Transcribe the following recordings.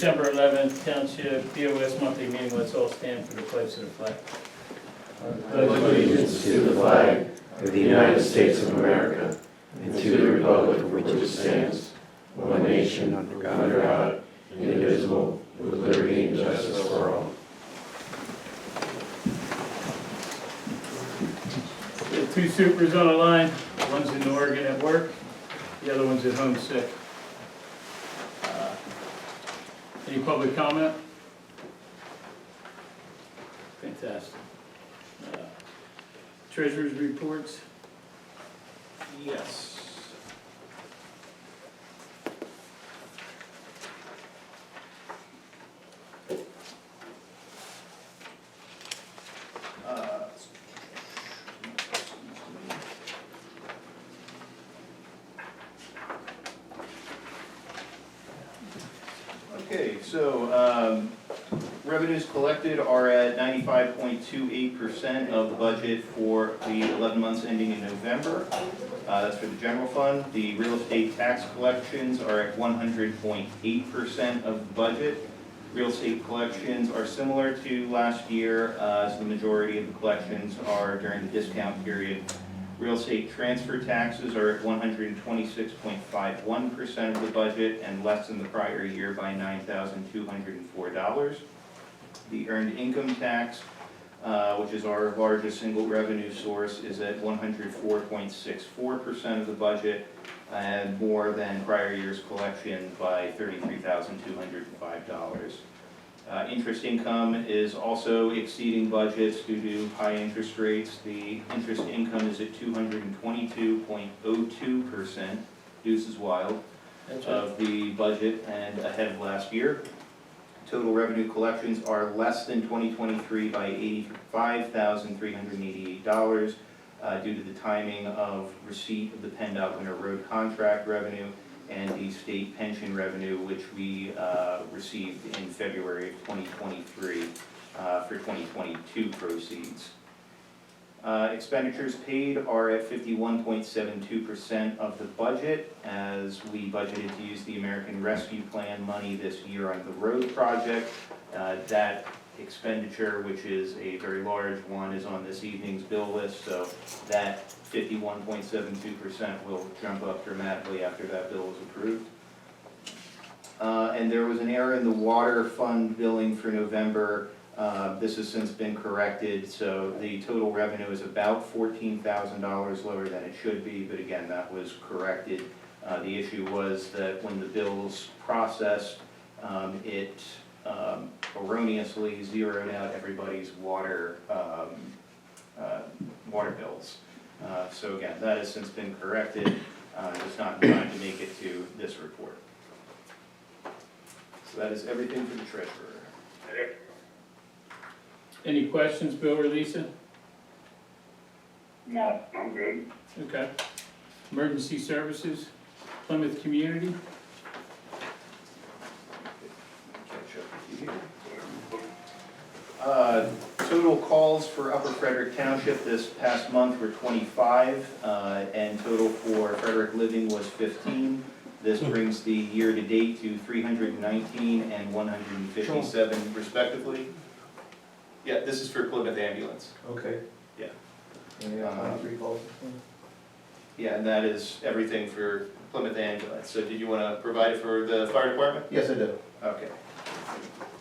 December 11th, Township BoS monthly meeting. Let's all stand for the pledge to the flag. I pledge allegiance to the flag of the United States of America and to the republic for which it stands, one nation, under God, indivisible, with liberty and justice for all. We have two supers on the line. One's in Oregon at work, the other one's at home sick. Any public comment? Fantastic. Treasurer's reports? Yes. Okay, so revenues collected are at 95.28% of the budget for the 11 months ending in November. That's for the general fund. The real estate tax collections are at 100.8% of the budget. Real estate collections are similar to last year, as the majority of the collections are during the discount period. Real estate transfer taxes are at 126.51% of the budget and less than the prior year by $9,204. The earned income tax, which is our largest single revenue source, is at 104.64% of the budget and more than prior year's collection by $33,205. Interest income is also exceeding budgets due to high interest rates. The interest income is at 222.02%, deuce is wild, of the budget and ahead of last year. Total revenue collections are less than 2023 by $85,388 due to the timing of receipt of the PennDOT Winter Road contract revenue and the state pension revenue, which we received in February of 2023 for 2022 proceeds. Expenditures paid are at 51.72% of the budget, as we budgeted to use the American Rescue Plan money this year on the road project. That expenditure, which is a very large one, is on this evening's bill list, so that 51.72% will jump up dramatically after that bill is approved. And there was an error in the water fund billing for November. This has since been corrected, so the total revenue is about $14,000 lower than it should be, but again, that was corrected. The issue was that when the bills processed, it erroneously zeroed out everybody's water bills. So again, that has since been corrected, just not in time to make it to this report. So that is everything for the treasurer. Any questions, Bill or Lisa? No, I'm good. Okay. Emergency services, Plymouth Community? Catch up with you here. Total calls for Upper Frederick Township this past month were 25, and total for Frederick Living was 15. This brings the year-to-date to 319 and 157 respectively. Yeah, this is for Plymouth Ambulance. Okay. Yeah. And you got 23 calls? Yeah, and that is everything for Plymouth Ambulance. So did you want to provide it for the fire department? Yes, I do. Okay.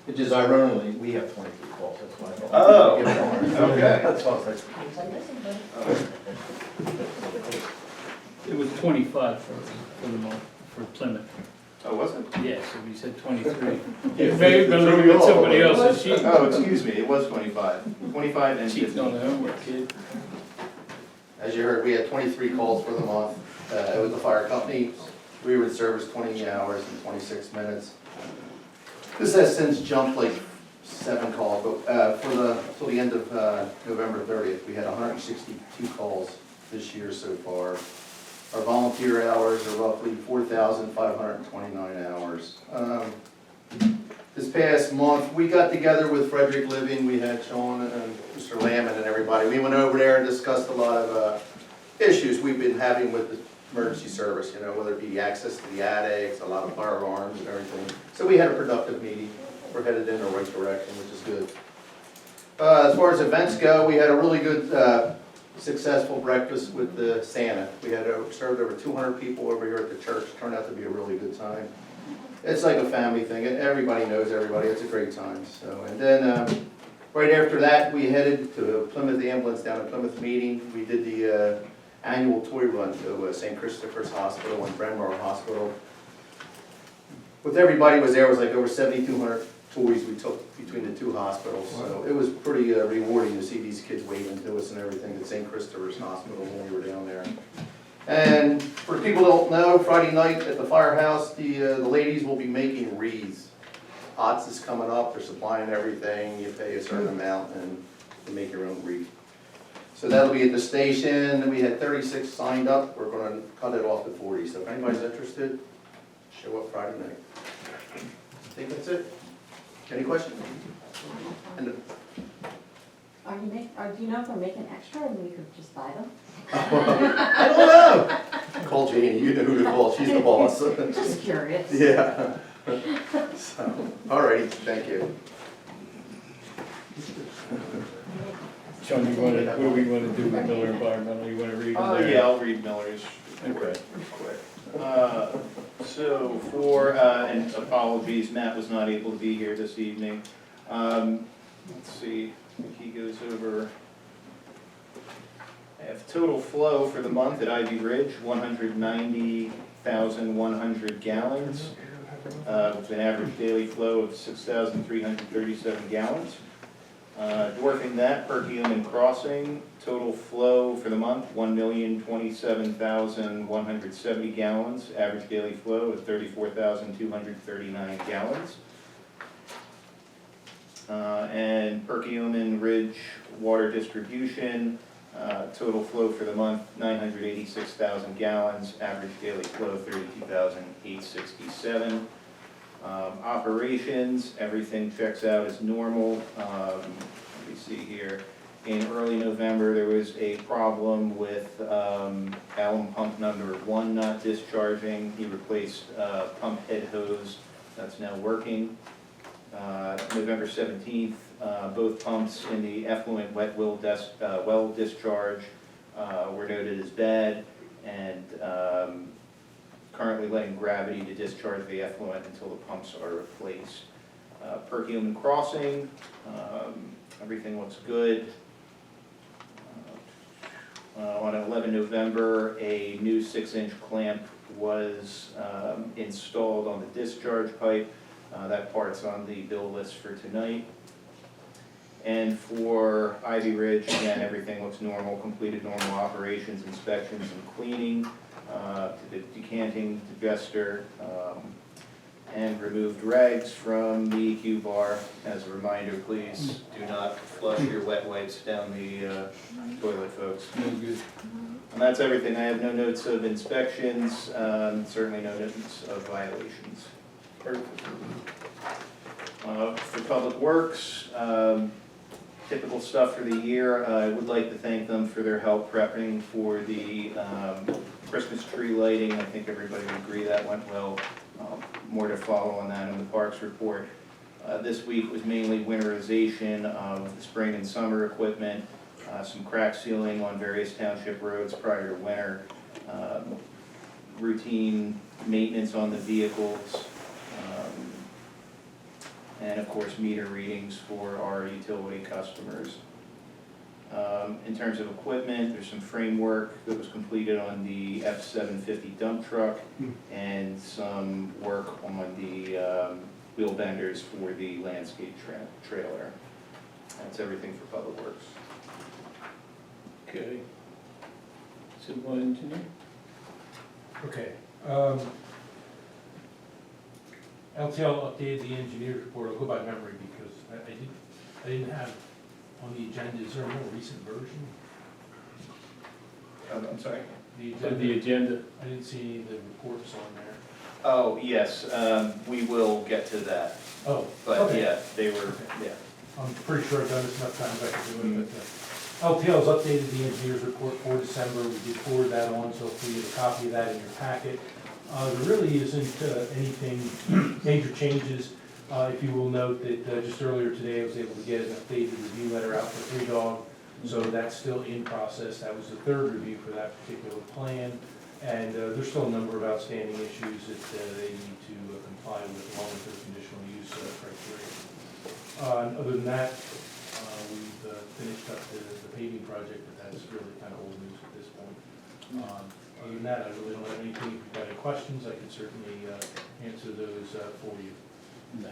It just ironically, we have 23 calls, that's why I thought. Oh, Give it to ours. okay. That's all I was It was 25 for the month, for Plymouth. Oh, was it? Yeah, so we said 23. Yeah, It may have been looking at somebody else's sheet. Oh, excuse me, it was 25. 25 and Sheet's on 15. the homework, kid. As you heard, we had 23 calls for the month. It was the fire company. We were in service 20 hours and 26 minutes. This has since jumped like 7 calls, but till the end of November 30th, we had 162 calls this year so far. Our volunteer hours are roughly 4,529 hours. This past month, we got together with Frederick Living. We had Sean and Mr. Lamon and everybody. We went over there and discussed a lot of issues we've been having with the emergency service, you know, whether it be access to the attics, a lot of firearms and everything. So we had a productive meeting. We're headed in the right direction, which is good. As far as events go, we had a really good, successful breakfast with the Santa. We had served over 200 people over here at the church. Turned out to be a really good time. It's like a family thing, and everybody knows everybody. It's a great time. So, and then right after that, we headed to Plymouth Ambulance down at Plymouth meeting. We did the annual toy run to St. Christopher's Hospital and Brentmore Hospital. With everybody was there, it was like over 7,200 toys we took between the two hospitals. So it was pretty rewarding to see these kids waving to us and everything at St. Christopher's Hospital when we were down there. And for people who don't know, Friday night at the firehouse, the ladies will be making wreaths. Ots is coming up, they're supplying everything, you pay a certain amount and you make your own wreath. So that'll be at the station. We had 36 signed up, we're gonna cut it off to 40. So if anybody's interested, show up Friday night. I think that's it. Any questions? And Do you know if they're making extra and we could just buy them? I don't know. Call Janie, you know who to call, she's the boss. Just curious. Yeah. So, all right, thank you. Sean, what do we want to do with Miller Environmental? You want to read them there? Yeah, I'll read Miller's report Okay. quick. So for, and apologies, Matt was not able to be here this evening. Let's see, I think he goes over. I have total flow for the month at Ivy Ridge, 190,100 gallons, with an average daily flow of 6,337 gallons. Dwarfing that, Perkiomen Crossing, total flow for the month, 1,027,170 gallons, average daily flow of 34,239 gallons. And Perkiomen Ridge Water Distribution, total flow for the month, 986,000 gallons, average daily flow 32,867. Operations, everything checks out as normal. Let me see here. In early November, there was a problem with alum pump number 1 not discharging. He replaced pump head hose. That's now working. November 17th, both pumps in the effluent wet well discharge were noted as bad, and currently letting gravity to discharge the effluent until the pumps are replaced. Perkiomen Crossing, everything looks good. On 11 November, a new 6-inch clamp was installed on the discharge pipe. That part's on the bill list for tonight. And for Ivy Ridge, again, everything looks normal, completed normal operations, inspections, and cleaning. The decanting digester, and removed rags from the EQ bar. As a reminder, please do not flush your wet wipes down the toilet, folks. No good. And that's everything. I have no notes of inspections, certainly no notes of violations. For Public Works, typical stuff for the year. I would like to thank them for their help prepping for the Christmas tree lighting. I think everybody would agree that went well. More to follow on that in the Parks report. This week was mainly winterization of the spring and summer equipment, some crack sealing on various township roads prior to winter, routine maintenance on the vehicles, and of course meter readings for our utility customers. In terms of equipment, there's some framework that was completed on the F-750 dump truck and some work on the wheel benders for the landscape trailer. That's everything for Public Works. Okay. Civil engineer? Okay. LTL updated the engineer's report. I'll go by memory because I didn't have on the agenda. Is there a more recent version? I'm sorry? The agenda. I didn't see any of the reports on there. Oh, yes, we will get to that, Oh, but okay. yeah, they were, Okay. yeah. I'm pretty sure I've done this enough times I can do it, but LTL's updated the engineer's report for December. We did forward that on, so if you have a copy of that in your packet. There really isn't anything, major changes. If you will note that just earlier today, I was able to get an updated review letter out for 3 Dog. So that's still in process. That was the 3rd review for that particular plan. And there's still a number of outstanding issues that they need to comply with along with their conditional use criteria. Other than that, we've finished up the paving project, but that's really kind of old news at this point. Other than that, I really don't have anything. If you've got any questions, I can certainly answer those for you. No.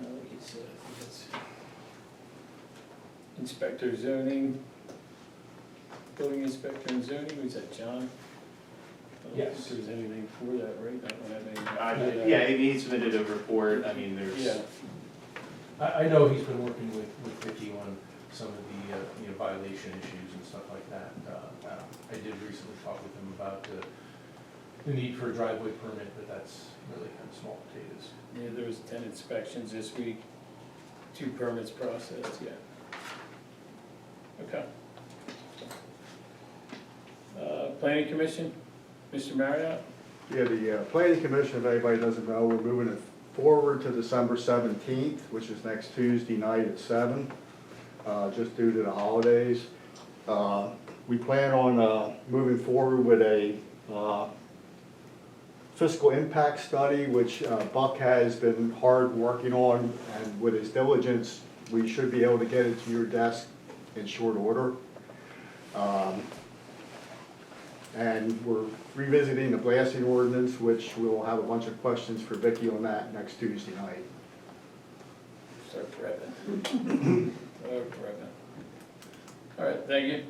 No, it's, I think it's inspector zoning, building inspector and zoning, was that John? I don't Yes. think there's anything for that, right? I don't have anything. Yeah, he submitted a report, I mean, there's. Yeah, I know he's been working with Vicky on some of the violation issues and stuff like that. I did recently talk with him about the need for a driveway permit, but that's really kind of small potatoes. yeah, there was 10 inspections this week, 2 permits processed, yeah. Okay. Planning commission, Mr. Marriott? Yeah, the planning commission, if anybody doesn't know, we're moving it forward to December 17th, which is next Tuesday night at 7, just due to the holidays. We plan on moving forward with a fiscal impact study, which Buck has been hard working on, and with his diligence, we should be able to get it to your desk in short order. And we're revisiting the blasting ordinance, which we'll have a bunch of questions for Vicky on that next Tuesday night. Start prepping. All right, thank you.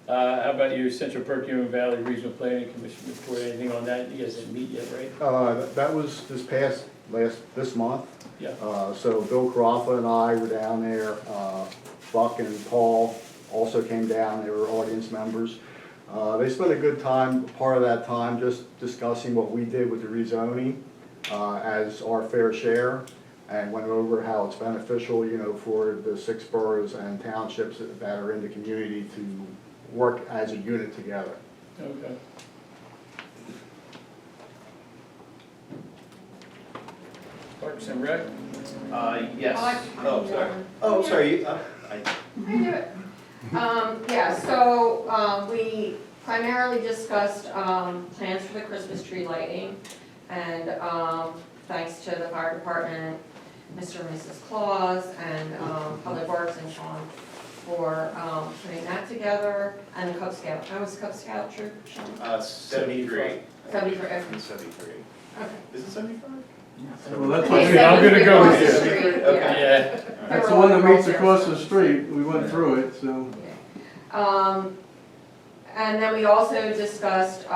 How about your Central Perkiomen Valley Regional Planning Commission report? Anything on that? You guys didn't meet yet, right? That was this month. Yeah. So Bill Carafa and I were down there, Buck and Paul also came down, they were audience members. They spent a good time, part of that time, just discussing what we did with the rezoning as our fair share, and went over how it's beneficial, for the 6 boroughs and townships that are in the community to work as a unit together. Okay. Parks and Rec? Yes. Oh, sorry. Oh, sorry. I I do it. Yeah, so, we primarily discussed, plans for the Christmas tree lighting. And, thanks to the fire department, Mr. and Mrs. Claus, and, Public Works and Sean for, putting that together. And the Cub Scout, how was Cub Scout troop, Sean? 73. 73, okay. 73. Okay. Is it 75? Well, that's Okay, what I'm gonna go across the with. street, Okay. yeah. Yeah. That's the one that meets across the street, we went through it, so. And then we also discussed,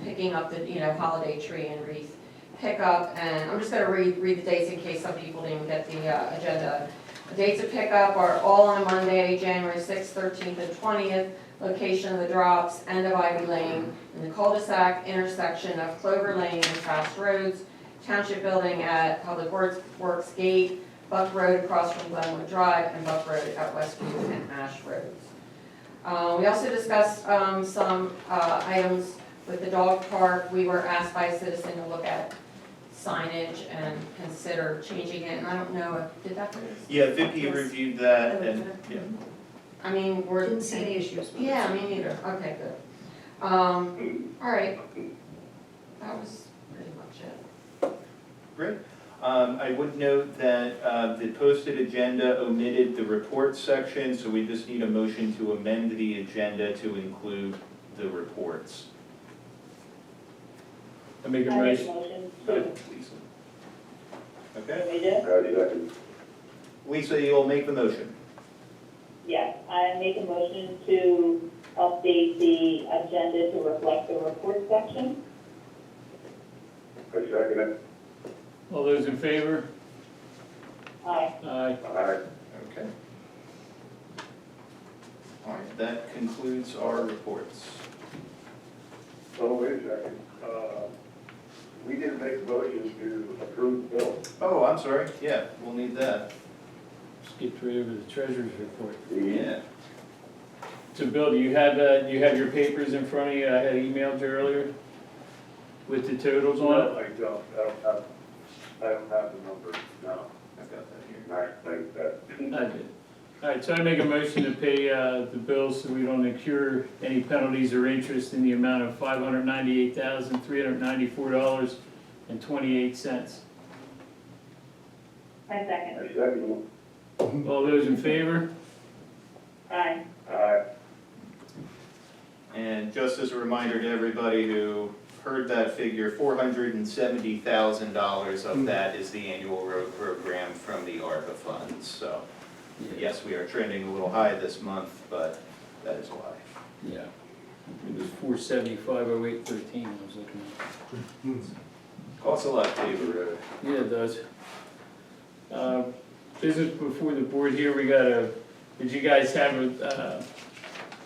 picking up the, holiday tree and wreath pickup, and I'm just gonna read the dates in case some people didn't get the, agenda. The dates of pickup are all on a Monday, January 6th, 13th, and 20th. Location of the drops, end of Ivy Lane, in the cul-de-sac intersection of Clover Lane and Fast Roads, Township Building at Public Works Gate, Buck Road across from Glenwood Drive, and Buck Road at Westview and Ash Roads. We also discussed some items with the dog park. We were asked by a citizen to look at signage and consider changing it, and I don't know if, did that? Yeah, Vicky reviewed that and, yeah. I mean, we're. Didn't see any issues with it. Yeah, me neither, okay, good. All right, that was pretty much it. Great. I would note that the posted agenda omitted the report section, so we just need a motion to amend the agenda to include the reports. I make a motion. Go ahead, Lisa. Okay? Lisa, you'll make the motion. Yes, I make a motion to update the agenda to reflect the report section. I second it. All those in favor? Aye. Aye. Aye. Okay. All right, that concludes our reports. Oh, wait a second. We didn't make motions to approve the bill. Oh, I'm sorry, yeah, we'll need that. Skip right over the treasurer's report. Yeah. So Bill, do you have your papers in front of you? I had emailed you earlier with the totals on it? No, I don't have the numbers, no. I've got that here. I think that. I did. All right, so I make a motion to pay the bills so we don't incur any penalties or interest in the amount of $598,394.28. I second. I second. All those in favor? Aye. Aye. And just as a reminder to everybody who heard that figure, $470,000 of that is the annual road program from the ARPA funds. So, yes, we are trending a little high this month, but that is why. Yeah. It was 475,0813 I was looking at. Costs a lot to pave a road. Yeah, it does. Business before the board here, we got did you guys have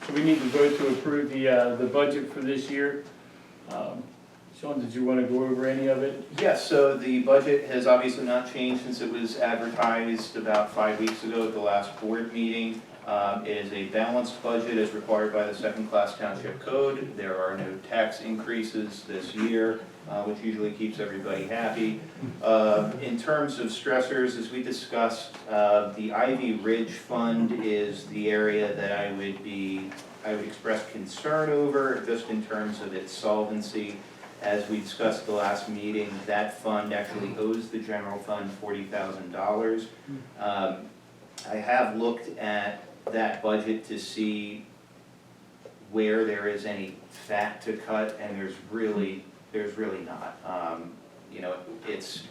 so we need to vote to approve the budget for this year. Sean, did you want to go over any of it? Yes, so the budget has obviously not changed since it was advertised about 5 weeks ago at the last board meeting. It is a balanced budget as required by the second-class township code. There are no tax increases this year, which usually keeps everybody happy. In terms of stressors, as we discussed, the Ivy Ridge Fund is the area that I would express concern over, just in terms of its solvency. As we discussed at the last meeting, that fund actually owes the general fund $40,000. I have looked at that budget to see where there is any fat to cut, and there's really not. You know, it's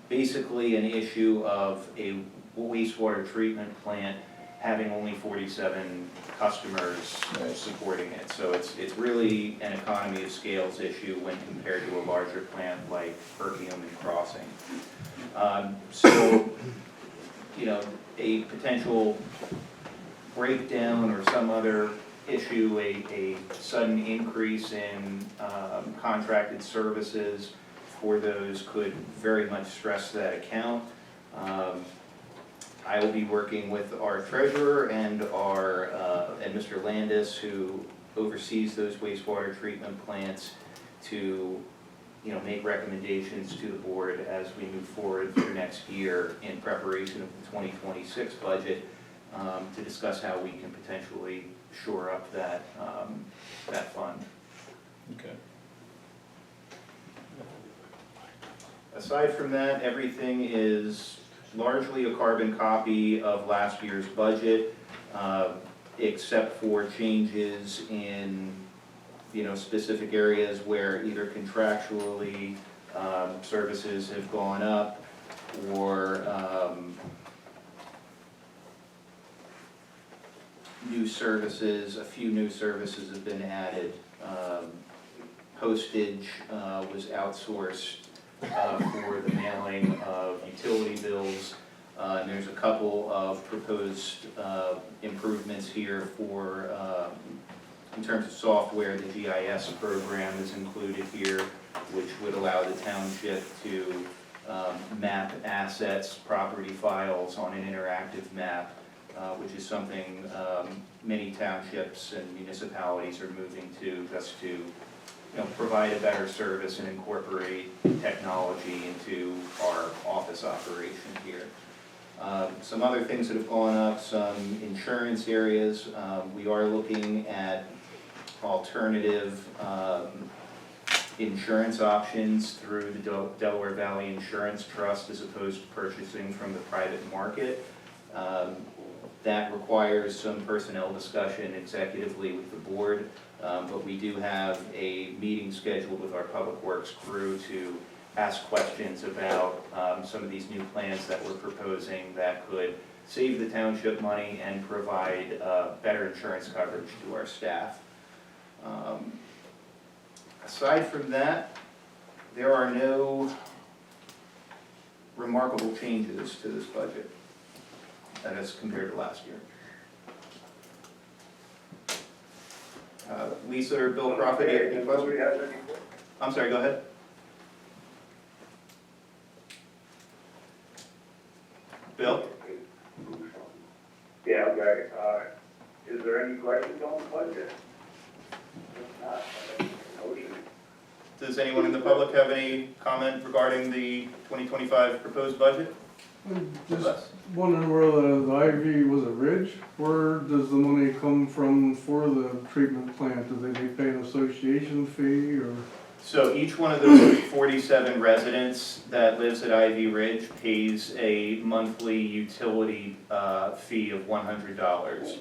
basically an issue of a wastewater treatment plant having only 47 customers supporting it. So it's really an economy of scales issue when compared to a larger plant like Perkiomen Crossing. So, you know, a potential breakdown or some other issue, a sudden increase in contracted services for those could very much stress that account. I will be working with our treasurer and and Mr. Landis, who oversees those wastewater treatment plants, to make recommendations to the board as we move forward through next year in preparation of the 2026 budget, to discuss how we can potentially shore up that fund. Okay. Aside from that, everything is largely a carbon copy of last year's budget, except for changes in specific areas where either contractually services have gone up, or new services, a few new services have been added. Postage was outsourced for the mailing of utility bills. And there's a couple of proposed improvements here for, in terms of software. The GIS program is included here, which would allow the township to map assets, property files on an interactive map, which is something many townships and municipalities are moving to, just to provide a better service and incorporate technology into our office operation here. Some other things that have gone up, some insurance areas. We are looking at alternative insurance options through the Delaware Valley Insurance Trust, as opposed to purchasing from the private market. That requires some personnel discussion executively with the board, but we do have a meeting scheduled with our Public Works crew to ask questions about some of these new plans that we're proposing that could save the township money and provide better insurance coverage to our staff. Aside from that, there are no remarkable changes to this budget as compared to last year. Lisa or Bill Crawford, any questions? I'm sorry, go ahead. Bill? questions on the budget? If not, I make a motion. Does anyone in the public have any comment regarding the 2025 proposed budget? Just wondering where the Ivy, was it Ridge? Where does the money come from for the treatment plant? Do they pay an association fee or? So each one of those 47 residents that lives at Ivy Ridge pays a monthly utility fee of $100.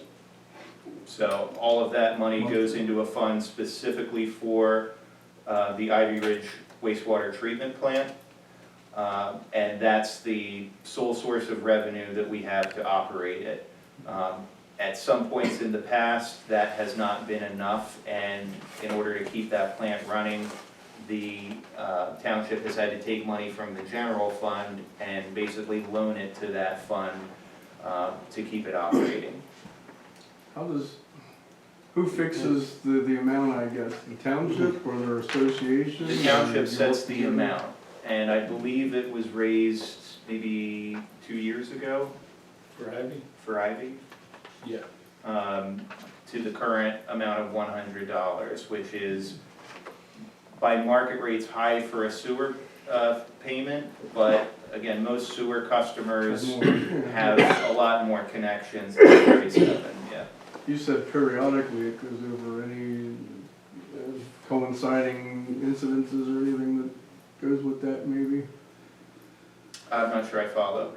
So all of that money goes into a fund specifically for the Ivy Ridge wastewater treatment plant. And that's the sole source of revenue that we have to operate it. At some points in the past, that has not been enough, and in order to keep that plant running, the township has had to take money from the general fund and basically loan it to that fund to keep it operating. Who fixes the amount, I guess? The township or their association? The township sets the amount, and I believe it was raised maybe 2 years ago For Ivy? for Ivy. Yeah. To the current amount of $100, which is by market rates high for a sewer payment, but again, most sewer customers have a lot more connections than 37, yeah. You said periodically it goes over any coinciding incidences or anything that goes with that maybe? I'm not sure I follow.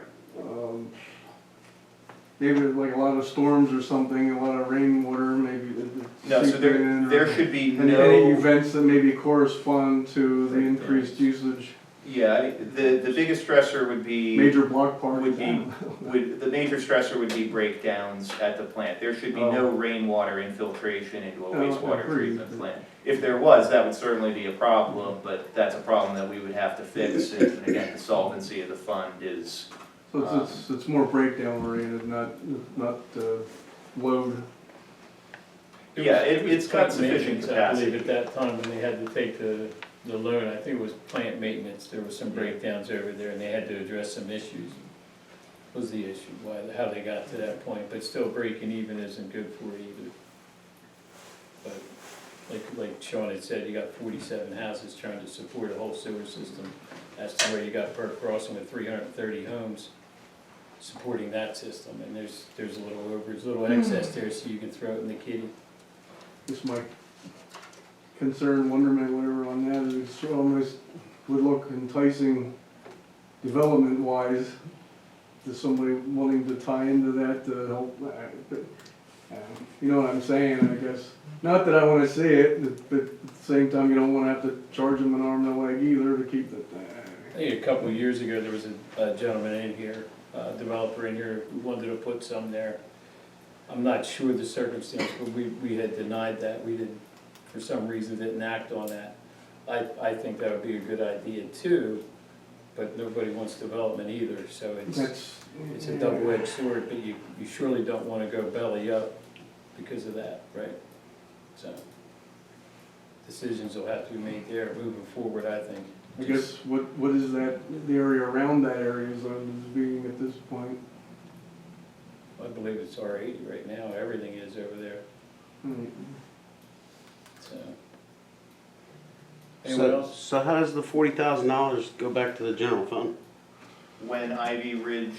Maybe like a lot of storms or something, a lot of rainwater, maybe. No, so there should be Any no, events that maybe correspond to the increased usage, yeah, the biggest stressor would be, major block parties? the major stressor would be breakdowns at the plant. There should be no rainwater infiltration into a wastewater treatment plant. If there was, that would certainly be a problem, but that's a problem that we would have to fix, and again, the solvency of the fund is. So it's more breakdown oriented, not load. Yeah, it's got sufficient Maintenance, I capacity. believe, at that time when they had to take the loan, I think it was plant maintenance, there was some breakdowns over there and they had to address some issues. Was the issue, how they got to that point, but still breaking even isn't good for it either. But like Sean had said, you got 47 houses trying to support a whole sewer system. That's to where you got Perk Crossing with 330 homes supporting that system, and there's a little excess there, so you can throw it in the kitty. Just my concern, wonderment, whatever on that is, it almost would look enticing development wise to somebody wanting to tie into that to help, you know what I'm saying, I guess. Not that I wanna see it, but at the same time, you don't wanna have to charge them an arm and a leg either to keep it. I think a couple of years ago, there was a gentleman in here, a developer in here, who wanted to put some there. I'm not sure the circumstance, but we had denied that. We didn't, for some reason, didn't act on that. I think that would be a good idea too, but nobody wants development either, so it's a double-edged sword, but you surely don't want to go belly up because of that, right? So, decisions will have to be made there moving forward, I think. I guess, what is that, the area around that area is being at this point? I believe it's R80 right now, everything is over there, so. Anyone else? So how does the $40,000 go back to the general fund? When Ivy Ridge